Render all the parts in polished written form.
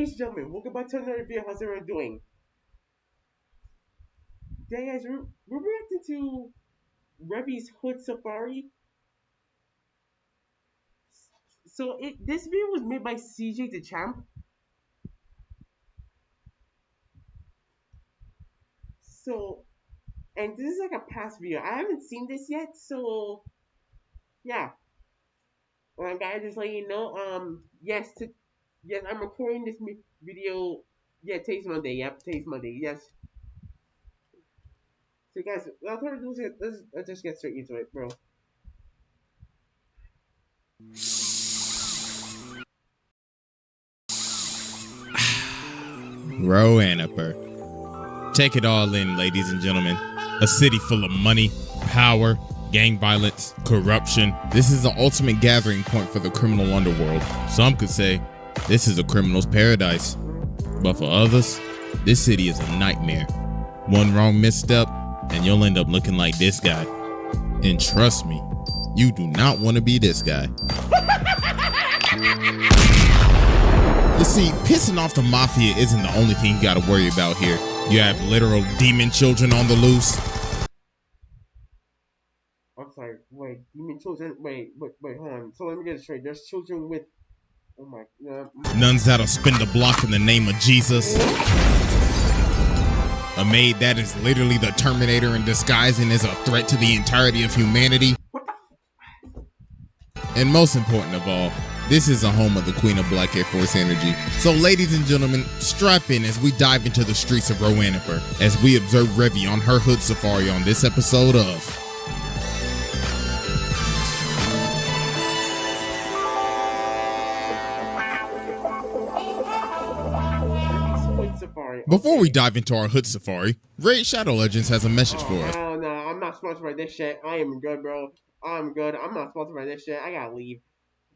ladies and gentlemen, welcome back to another video. How's everyone doing? Today, guys, we're reacting to Revy's Hood Safari. So, this video was made by dachamp. So, and this is like a past video. I haven't seen this yet, so yeah. Guys, just let you know. Yes, I'm recording this video. Yeah, today's Monday. Yep, today's Monday. Yes. So, guys, let's just get straight into it, bro. Roanoke. Take it all in, ladies and gentlemen. A city full of money, power, gang violence, corruption. This is the ultimate gathering point for the criminal underworld. Some could say this is a criminal's paradise. But for others, this city is a nightmare. One wrong misstep, and you'll end up looking like this guy. And trust me, you do not want to be this guy. You see, pissing off the mafia isn't the only thing you gotta worry about here. You have literal demon children on the loose. I'm sorry, wait, demon children? Wait, hold on. So let me get it straight. There's children with, oh my god. Nuns that'll spin the block in the name of Jesus. A maid that is literally the Terminator in disguise and is a threat to the entirety of humanity. And most important of all, this is a home of the Queen of Black Air Force Energy. So ladies and gentlemen, strap in as we dive into the streets of Roanoke as we observe Revy on her hood safari on this episode of Safari. Before we dive into our hood safari, Raid Shadow Legends has a message for us. Oh no, I'm not sponsored by this shit. I am good, bro. I'm good. I'm not sponsored by this shit. I gotta leave.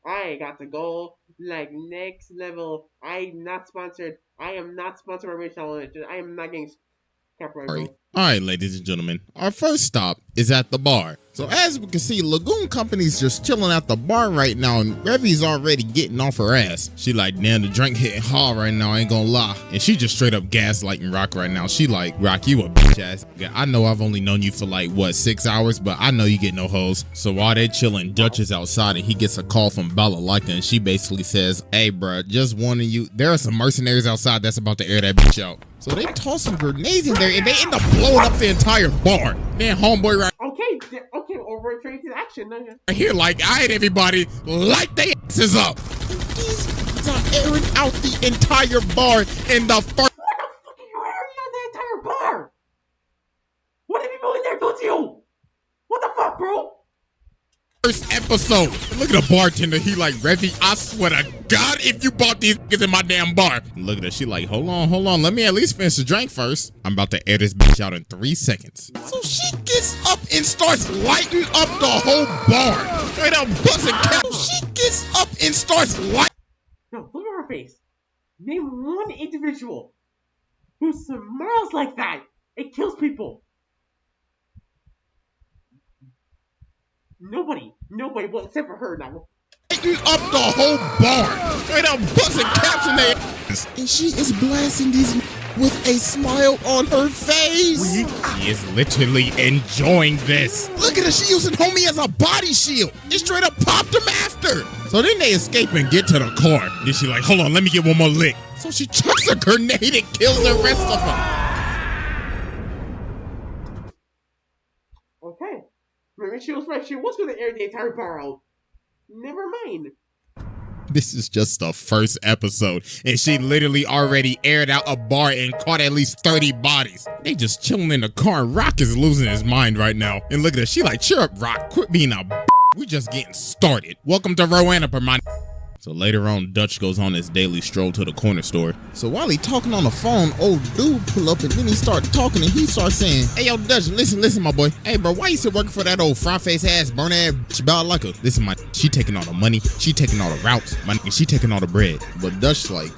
I got to go like next level. I'm not sponsored. I am not sponsored by Raid Shadow Legends. I am not getting copyright. Alright, ladies and gentlemen, our first stop is at the bar. So as we can see, Lagoon Company's just chilling at the bar right now, and Revy's already getting off her ass. She like, damn, the drink hitting hard right now, I ain't gonna lie. And she just straight up gaslighting Rock right now. She like, Rock, you a bitch ass. I know I've only known you for like, what, 6 hours, but I know you get no hoes. So while they're chilling, Dutch is outside and he gets a call from Balalaika, and she basically says, hey bruh, just warning you, there are some mercenaries outside that's about to air that bitch out. So they toss some grenades in there and they end up blowing up the entire bar. Man, homeboy right over trade to action. here like, alright everybody, light they asses up. These are airing out the entire bar in the first. What the fuck are you airing out the entire bar? What did people in there do to you? What the fuck, bro? First episode. Look at the bartender. He like, Revy, I swear to God, if you bought these niggas in my damn bar. Look at her. She like, hold on. Let me at least finish the drink first. I'm about to air this bitch out in 3 seconds. So she gets up and starts lighting up the whole bar. Straight up buzzing cap. She gets up and starts lighting. No, look at her face. Name one individual who smiles like that. It kills people. Nobody, well, except for her now. Lighting up the whole bar. Straight up buzzing caps in their ass. And she is blasting these with a smile on her face. She is literally enjoying this. Look at her, she using homie as a body shield. It straight up popped him after. So then they escape and get to the car. Then she like, hold on, let me get one more lick. So she chucks a grenade and kills the rest of them. Okay. Maybe she was right. She was going to air the entire bar out. Never mind. This is just the first episode, and she literally already aired out a bar and caught at least 30 bodies. They just chilling in the car, and Rock is losing his mind right now. And look at her, she like, cheer up, Rock, quit being a we just getting started. Welcome to Roanoke, my. So later on, Dutch goes on his daily stroll to the corner store. So while he talking on the phone, old dude pull up and then he start talking and he starts saying, hey yo Dutch, listen my boy. Hey bro, why you still working for that old front face ass, burn ass bitch Balalaika? Listen my, she taking all the money, she taking all the routes, my nigga, she taking all the bread. But Dutch like,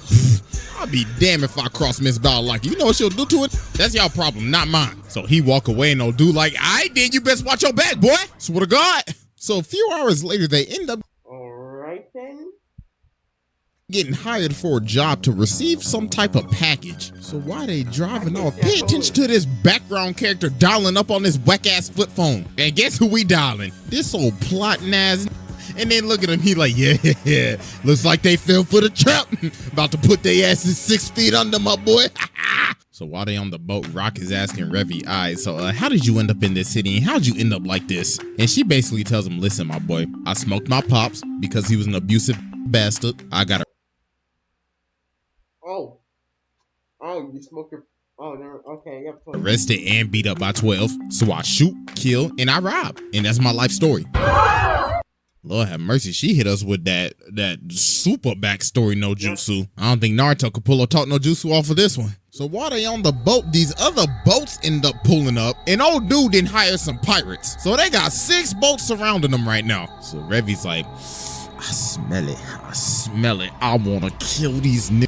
I'll be damned if I cross Miss Balalaika. You know what she'll do to it? That's y'all problem, not mine. So he walk away and old dude like, I did, you best watch your back, boy. Swear to God. So a few hours later, they end up. Alright then. getting hired for a job to receive some type of package. So why they driving off? Pay attention to this background character dialing up on this whack ass flip phone. And guess who we dialing? This old plotting ass. And then look at him, he like, yeah, looks like they fell for the trap. About to put their asses 6 feet under, my boy. So while they on the boat, Rock is asking Revy, so how did you end up in this city? And how'd you end up like this? And she basically tells him, listen, my boy, I smoked my pops because he was an abusive bastard. I got You smoked your... Oh, no, okay, yep. arrested and beat up by 12. So I shoot, kill, and I rob. And that's my life story. Lord have mercy, she hit us with that super backstory no jutsu. I don't think Naruto could pull or talk no jutsu off of this one. So while they on the boat, these other boats end up pulling up. And old dude didn't hire some pirates. So they got 6 boats surrounding them right now. So Revy's like, I smell it. I wanna kill these niggas.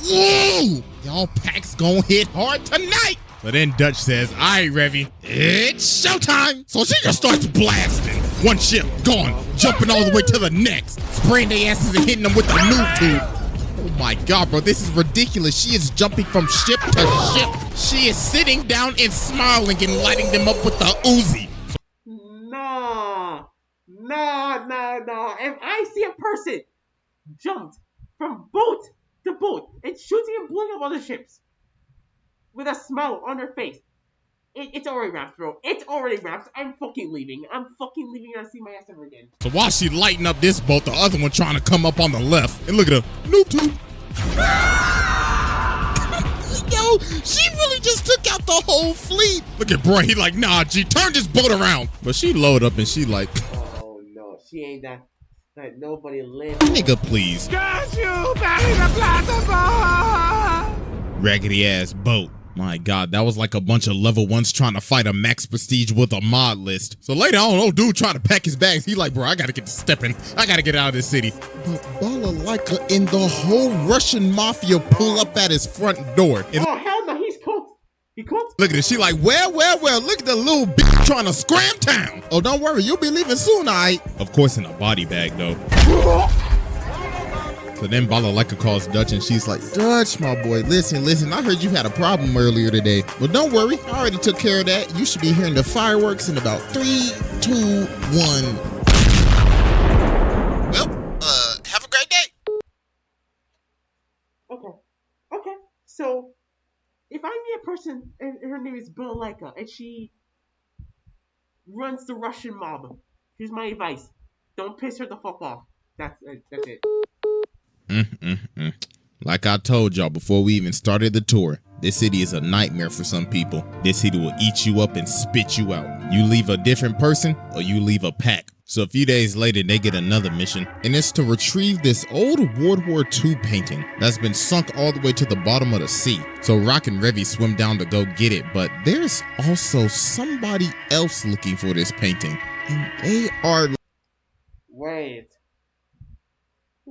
Woo! Y'all packs gonna hit hard tonight. But then Dutch says, alright, Revy, it's showtime. So she just starts blasting. One ship, gone, jumping all the way to the next, spraying their asses and hitting them with the noob tube. Oh my God, bro, this is ridiculous. She is jumping from ship to ship. She is sitting down and smiling and lighting them up with the Uzi. Nah. If I see a person jumped from boat to boat and shooting and blowing up other ships with a smile on her face, it's already wrapped, bro. It's already wrapped. I'm fucking leaving. I don't see my ass ever again. So while she lighting up this boat, the other one trying to come up on the left. And look at her. Noob tube. Yo, she really just took out the whole fleet. Look at bro. He like, nah, G, turn this boat around. But she load up and she like, oh no, she ain't that nobody lives. Nigga, please. Got you back in the platform. Raggedy ass boat. My God, that was like a bunch of level 1s trying to fight a max prestige with a mod list. So later on, old dude trying to pack his bags. He like, bro, I gotta get to stepping. I gotta get out of this city. But Balalaika and the whole Russian mafia pull up at his front door. And oh, hell no, he's cooked. He cooked? Look at this. She like, well, look at the little bitch trying to scram town. Oh, don't worry. You'll be leaving soon, alright? Of course, in a body bag, though. So then Balalaika calls Dutch and she's like, Dutch, my boy, listen, I heard you had a problem earlier today. Well, don't worry, I already took care of that. You should be hearing the fireworks in about 3, 2, 1. Well, have a great day. Okay. So, if I meet a person and her name is Balalaika and she runs the Russian mob, here's my advice. Don't piss her the fuck off. That's it. Like I told y'all before we even started the tour, this city is a nightmare for some people. This city will eat you up and spit you out. You leave a different person or you leave a pack. So a few days later, they get another mission, and it's to retrieve this old World War II painting that's been sunk all the way to the bottom of the sea. So Rock and Revy swim down to go get it, but there's also somebody else looking for this painting, and they are...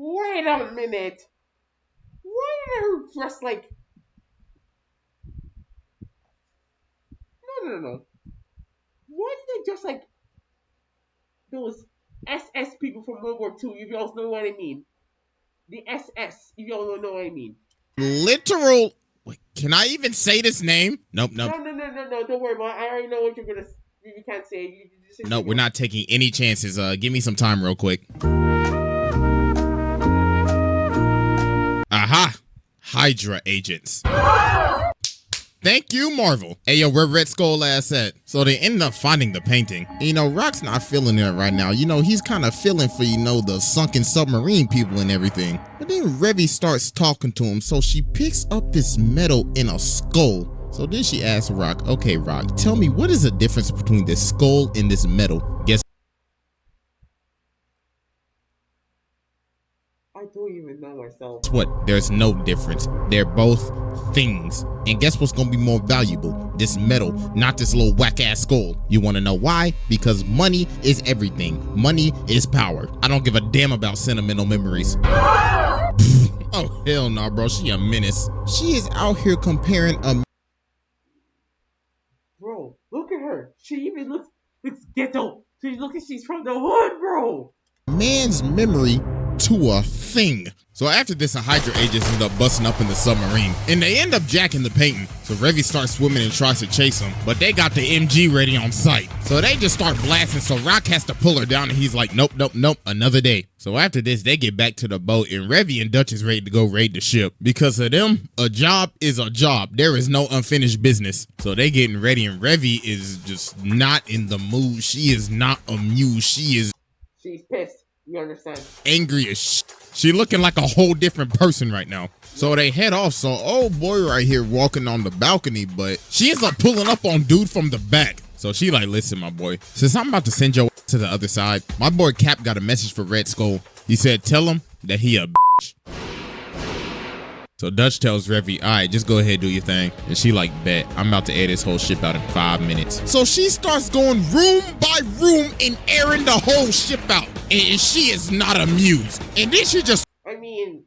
Wait a minute. Why are they dressed like... No. Why are they dressed like those SS people from World War II, if y'all know what I mean? The SS, if y'all don't know what I mean. Literal... Wait, can I even say this name? Nope. No, don't worry, man. I already know what you're gonna... You can't say it. You just no, we're not taking any chances. Give me some time real quick. Aha! Hydra agents. Thank you, Marvel. Hey, yo, where Red Skull ass at? So they end up finding the painting. You know, Rock's not feeling it right now. You know, he's kind of feeling for, the sunken submarine people and everything. But then Revy starts talking to him, so she picks up this metal in a skull. So then she asks Rock, okay, Rock, tell me, what is the difference between this skull and this metal? Guess I don't even know myself. what? There's no difference. They're both things. And guess what's gonna be more valuable? This metal, not this little whack-ass skull. You wanna know why? Because money is everything. Money is power. I don't give a damn about sentimental memories. Oh, hell no, bro. She a menace. She is out here comparing a... Bro, look at her. She even looks ghetto. She's from the hood, bro. man's memory to a thing. So after this, a Hydra agent end up busting up in the submarine, and they end up jacking the painting. So Revy starts swimming and tries to chase him, but they got the MG ready on site. So they just start blasting, so Rock has to pull her down, and he's like, nope, nope, nope, another day. So after this, they get back to the boat, and Revy and Dutch is ready to go raid the ship. Because of them, a job is a job. There is no unfinished business. So they getting ready, and Revy is just not in the mood. She is not amused. She's pissed. You understand? Angry as shit. She looking like a whole different person right now. So they head off. So old boy right here walking on the balcony, but she ends up pulling up on dude from the back. So she like, listen, my boy, since I'm about to send your to the other side, my boy Cap got a message for Red Skull. He said, tell him that he a bitch. So Dutch tells Revy, all right, just go ahead, do your thing. And she like, bet, I'm about to air this whole ship out in 5 minutes. So she starts going room by room and airing the whole ship out. And she is not amused. And then she just... I mean,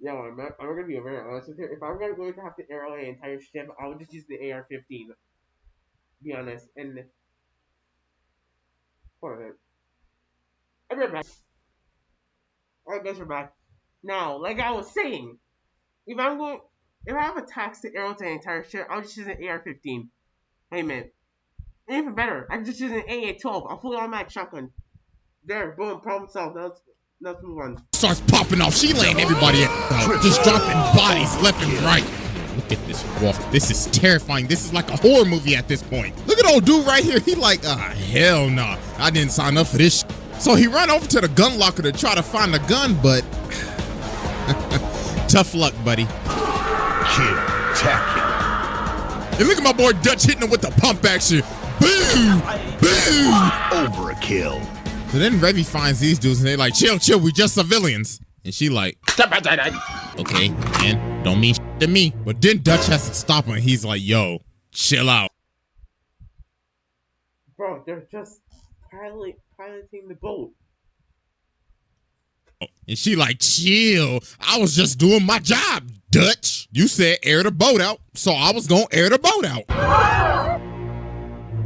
yo, I'm gonna be very honest with you. If I'm going to have to air out an entire ship, I would just use the AR-15. Be honest. And... hold on a minute. I'm right back. Alright guys, we're back. Now, like I was saying, if I have a tax to arrow to the entire ship, I'll just use an AR-15. Hey man. And even better, I can just use an AA-12, a fully automatic shotgun. There, boom, problem solved. Let's move on. Starts popping off. She laying everybody out. Just dropping bodies left and right. Look at this walk. This is terrifying. This is like a horror movie at this point. Look at old dude right here. He like, hell nah. I didn't sign up for this. So he run over to the gun locker to try to find the gun, but tough luck, buddy. Kill-tacular. And look at my boy Dutch hitting him with the pump action. Boom! Boom! Overkill. So then Revy finds these dudes and they like, chill, we just civilians. And she like, okay, man, don't mean shit to me. But then Dutch has to stop him and he's like, yo, chill out. Bro, they're just piloting the boat. And she like, chill, I was just doing my job, Dutch. You said air the boat out, so I was gonna air the boat out.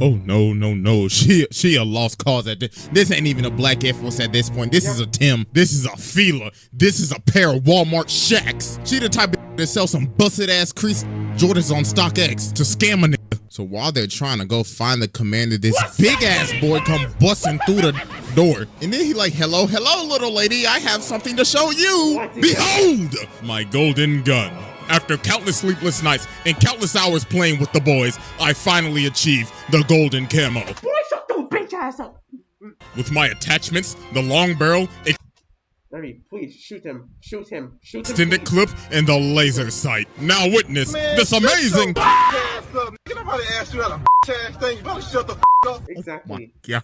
Oh, no. She a lost cause at this. This ain't even a Black Air Force at this point. This is a Tim. This is a Fila. This is a pair of Walmart Shacks. She the type of that sells some busted ass crease Jordans on StockX to scam a nigga. So while they're trying to go find the commander, this big ass boy come busting through the door. And then he like, hello, little lady. I have something to show you. Behold, my golden gun. After countless sleepless nights and countless hours playing with the boys, I finally achieved the golden camo. Boy, shut the bitch ass up! With my attachments, the long barrel, Revy, please, shoot him. extended clip, and the laser sight. Now witness this amazing... Nobody asked you how to ass thing. You better shut the up. Exactly. God.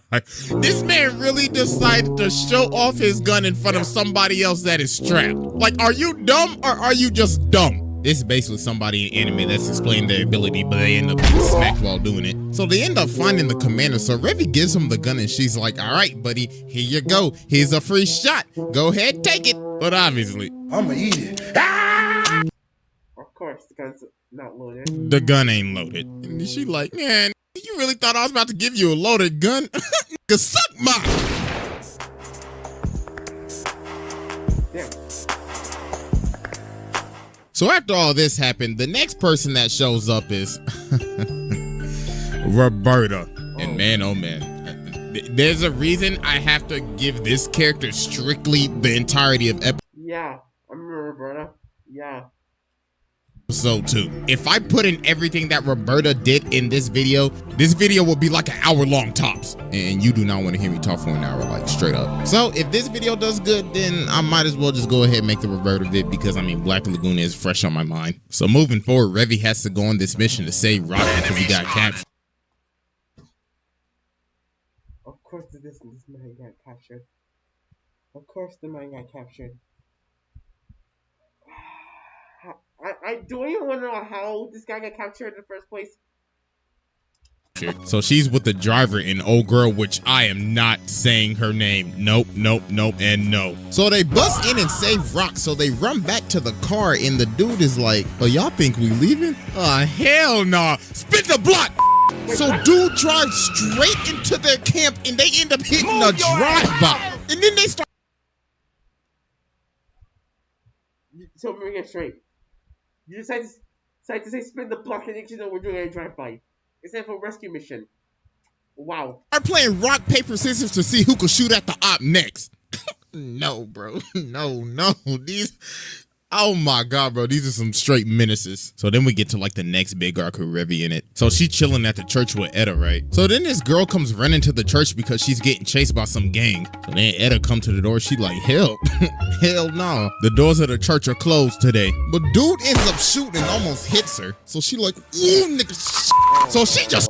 This man really decided to show off his gun in front of somebody else that is strapped. Like, are you dumb or are you just dumb? This is basically somebody in anime that's explaining their ability, but they end up getting smacked while doing it. So they end up finding the commander. So Revy gives him the gun and she's like, all right, buddy, here you go. Here's a free shot. Go ahead, take it. But obviously, I'ma eat it. Of course, the gun's not loaded. the gun ain't loaded. And she like, man, you really thought I was about to give you a loaded gun? Nigga, suck my... Damn. So after all this happened, the next person that shows up is Roberta. And man, oh man, there's a reason I have to give this character strictly the entirety of episode Yeah, I remember Roberta. Yeah. 2. If I put in everything that Roberta did in this video will be like an hour-long tops. And you do not want to hear me talk for an hour, like straight up. So if this video does good, then I might as well just go ahead and make the Roberta vid because I mean, Black Lagoon is fresh on my mind. So moving forward, Revy has to go on this mission to save Rock because he got captured. Of course this man got captured. Of course the man got captured. I don't even want to know how this guy got captured in the first place. So she's with the driver and old girl, which I am not saying her name. Nope, and no. So they bust in and save Rock. So they run back to the car and the dude is like, oh, y'all think we leaving? Oh, hell nah. Spit the block. So dude drives straight into their camp and they end up hitting a drive-by. And then they start. So let me get straight. You decided to say spin the block and you know we're doing a drive-by. Instead of a rescue mission. Wow. Are playing rock, paper, scissors to see who could shoot at the op next. No, bro. No. Oh my God, bro. These are some straight menaces. So then we get to like the next big arc with Revy in it. So she's chilling at the church with Etta, right? So then this girl comes running to the church because she's getting chased by some gang. So then Etta come to the door. She like, help. Hell no. The doors of the church are closed today. But dude ends up shooting and almost hits her. So she like, ooh, nigga. So she just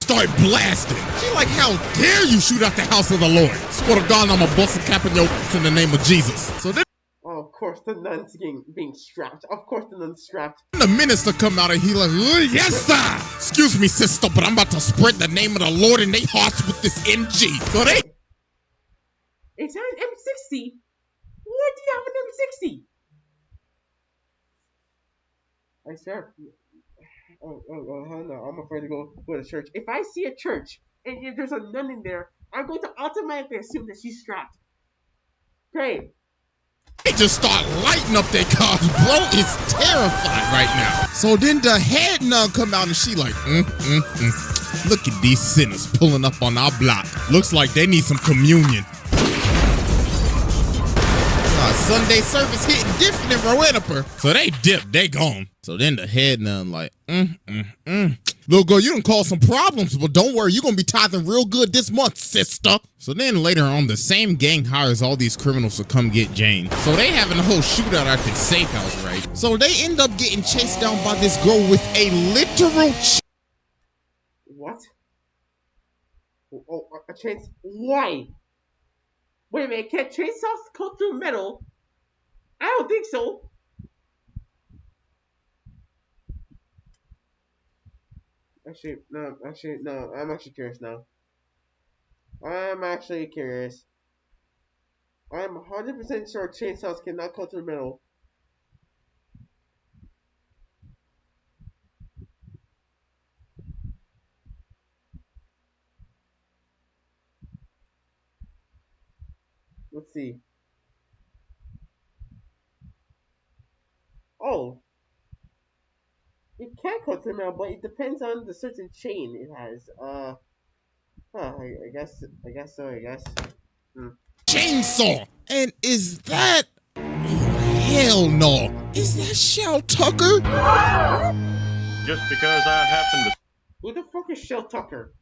start blasting. She like, how dare you shoot at the house of the Lord? Swear to God, I'ma bust a cap in your in the name of Jesus. So then of course the nun's being strapped. Of course the nun's strapped. the minister come out and he like, yes sir. Excuse me, sister, but I'm about to spread the name of the Lord in their hearts with this MG. So they it's an M60. Why do you have an M60? I swear. Oh, hell no. I'm afraid to go to church. If I see a church and if there's a nun in there, I'm going to automatically assume that she's strapped. Okay. They just start lighting up their cars. Bro is terrified right now. So then the head nun come out and she like, Look at these sinners pulling up on our block. Looks like they need some communion. Sunday service hitting different in Roanoke. So they dip, they gone. So then the head nun like, Little girl, you done caused some problems, but don't worry, you're gonna be tithing real good this month, sister. So then later on, the same gang hires all these criminals to come get Jane. So they having a whole shootout at this safe house, right? So they end up getting chased down by this girl with a literal what? Oh, a chance? Why? Wait a minute, can chainsaws cut through metal? I don't think so. Actually, no. I'm actually curious now. I'm 100% sure chainsaws cannot cut through metal. Let's see. Oh. It can cut through metal, but it depends on the certain chain it has. I guess so. chainsaw. And is that... Hell no. Is that Shell Tucker? Just because I happen to... Who the fuck is Shell Tucker?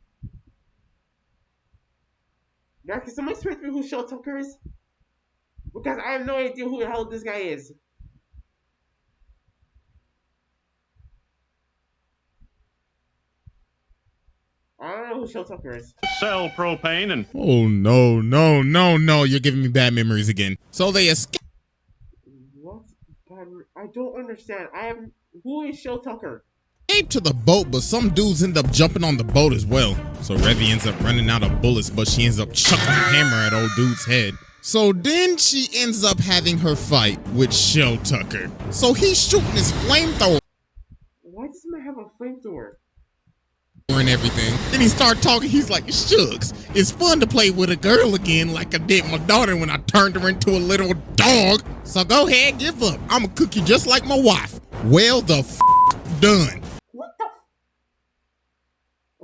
Now, can somebody explain to me who Shell Tucker is? Because I have no idea who the hell this guy is. I don't know who Shell Tucker is. Sell propane and... Oh, no. You're giving me bad memories again. So they escape. What? I don't understand. Who is Shell Tucker? To the boat, but some dudes end up jumping on the boat as well. So Revy ends up running out of bullets, but she ends up chucking a hammer at old dude's head. So then she ends up having her fight with Shell Tucker. So he's shooting his flamethrower. Why does man have a flamethrower? And everything. Then he started talking. He's like, Shucks, it's fun to play with a girl again like I did my daughter when I turned her into a little dog. So go ahead, give up. I'm gonna cook you just like my wife. Well, the done. What the?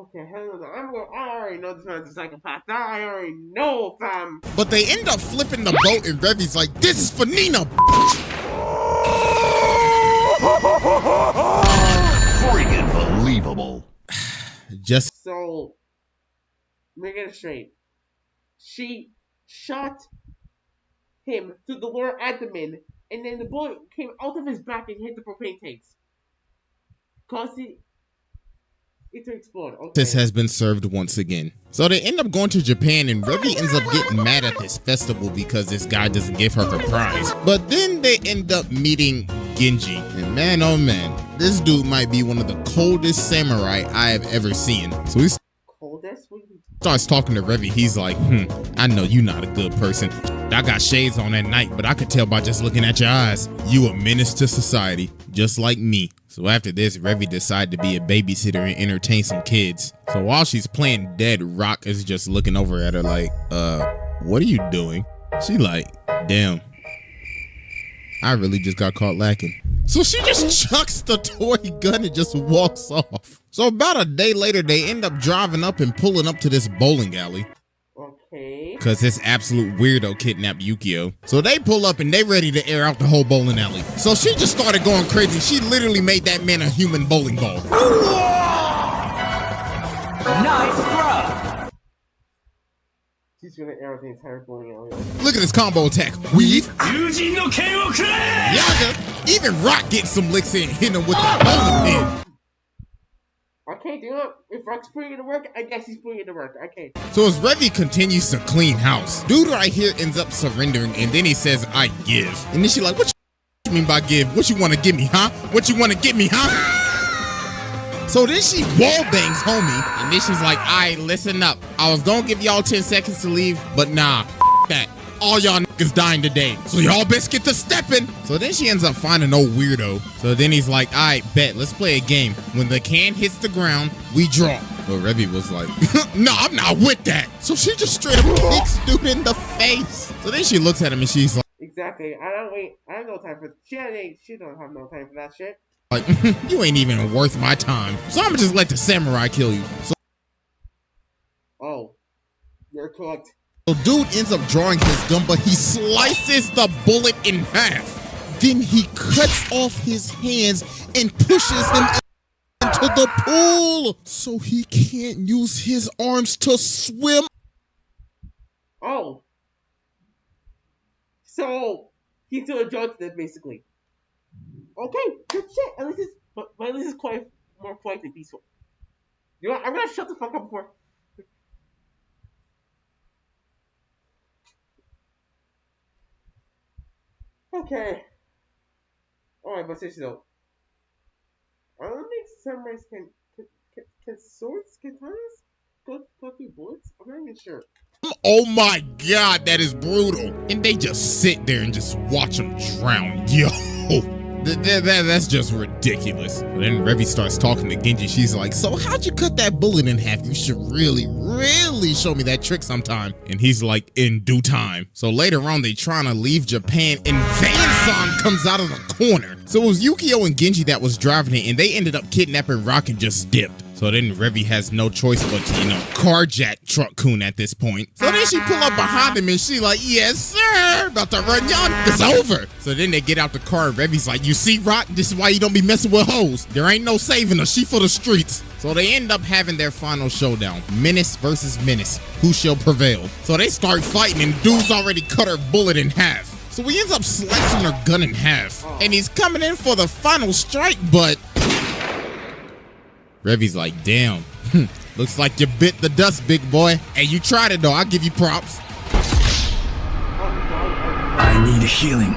Okay, hell no. I already know this man's a psychopath. I already know, fam. But they end up flipping the boat, and Revy's like, this is for Nina. Freaking believable. Just so, let me get it straight. She shot him through the lower abdomen, and then the bullet came out of his back and hit the propane tanks, causing it to explode. Okay. This has been served once again. So they end up going to Japan, and Revy ends up getting mad at this festival because this guy doesn't give her her prize. But then they end up meeting Genji, and man, oh man, this dude might be one of the coldest samurai I have ever seen. So he starts talking to Revy. He's like, I know you're not a good person. I got shades on at night, but I could tell by just looking at your eyes. You a menace to society, just like me. So after this, Revy decided to be a babysitter and entertain some kids. So while she's playing dead, Rock is just looking over at her like, what are you doing? She like, damn. I really just got caught lacking. So she just chucks the toy gun and just walks off. So about a day later, they end up driving up and pulling up to this bowling alley. Okay. Cause this absolute weirdo kidnapped Yukio. So they pull up and they ready to air out the whole bowling alley. So she just started going crazy. She literally made that man a human bowling ball. Nice throw! She's gonna air out the entire bowling alley. Look at this combo attack. Weave. Yujin no Ken wo kurei! Yaga. Even Rock gets some licks in, hitting him with the bowling pin. Okay, do it. If Rock's putting it to work, I guess he's putting it to work. Okay. So as Revy continues to clean house, dude right here ends up surrendering and then he says, I give. And then she like, what you mean by give? What you want to give me, huh? What you want to give me, huh? So then she wall bangs homie and then she's like, alright, listen up. I was gonna give y'all 10 seconds to leave, but nah, that. All y'all niggas dying today. So y'all best get to stepping. So then she ends up finding no weirdo. So then he's like, all right, bet, let's play a game. When the can hits the ground, we draw. But Revy was like, no, I'm not with that. So she just straight up kicks dude in the face. So then she looks at him and she's like, Exactly. I have no time for she don't have no time for that shit. You ain't even worth my time. So I'm gonna just let the samurai kill you. So Oh. You're cooked. dude ends up drawing his gun, but he slices the bullet in half. Then he cuts off his hands and pushes him into the pool so he can't use his arms to swim. Oh. So he's doing drugs then basically. Okay, good shit. At least it's quite more quiet and peaceful. You know what? I'm gonna shut the fuck up before. Okay. Alright, but seriously though. I don't think samurais can swords, katanas, go through bullets? I'm not even sure. Oh my god, that is brutal. And they just sit there and just watch him drown. Yo. That's just ridiculous. But then Revy starts talking to Genji. She's like, so how'd you cut that bullet in half? You should really, really show me that trick sometime. And he's like, in due time. So later on, they trying to leave Japan and Van-san comes out of the corner. So it was Yukio and Genji that was driving it and they ended up kidnapping Rock and just dipped. So then Revy has no choice but to, carjack Truck Kun at this point. So then she pull up behind him and she like, yes, sir, about to run y'all. It's over. So then they get out the car and Revy's like, you see, Rock, this is why you don't be messing with hoes. There ain't no saving her. She for the streets. So they end up having their final showdown. Menace versus Menace. Who shall prevail? So they start fighting and dude's already cut her bullet in half. So he ends up slicing her gun in half. And he's coming in for the final strike, but Revy's like, damn, looks like you bit the dust, big boy. Hey, you tried it though, I'll give you props. I need healing.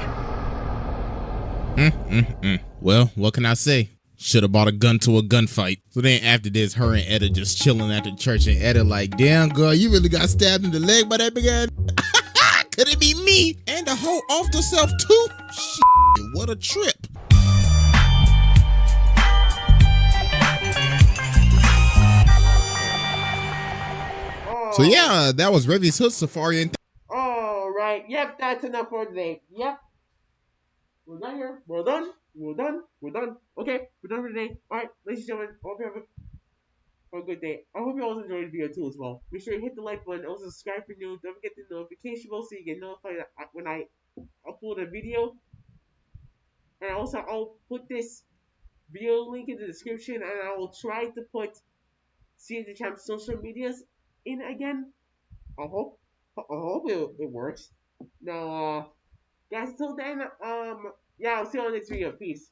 Well, what can I say? Should have bought a gun to a gunfight. So then after this, her and Etta just chilling at the church and Etta like, damn girl, you really got stabbed in the leg by that big ass. Could it be me? And the hoe off the self too? Shit, what a trip. So yeah, that was Revy's Hood Safari. And Alright, yep, that's enough for today. Yep. We're done here. We're done. Okay, we're done for today. Alright, ladies and gentlemen, I hope you have a good day. I hope you all enjoyed the video too as well. Make sure you hit the like button, also subscribe for new. Don't forget the notification bell so you get notified when I upload a video. And also, I'll put this video link in the description and I will try to put dachamp social medias in again. I hope it works. Now, guys, until then, yeah, I'll see you on the next video. Peace.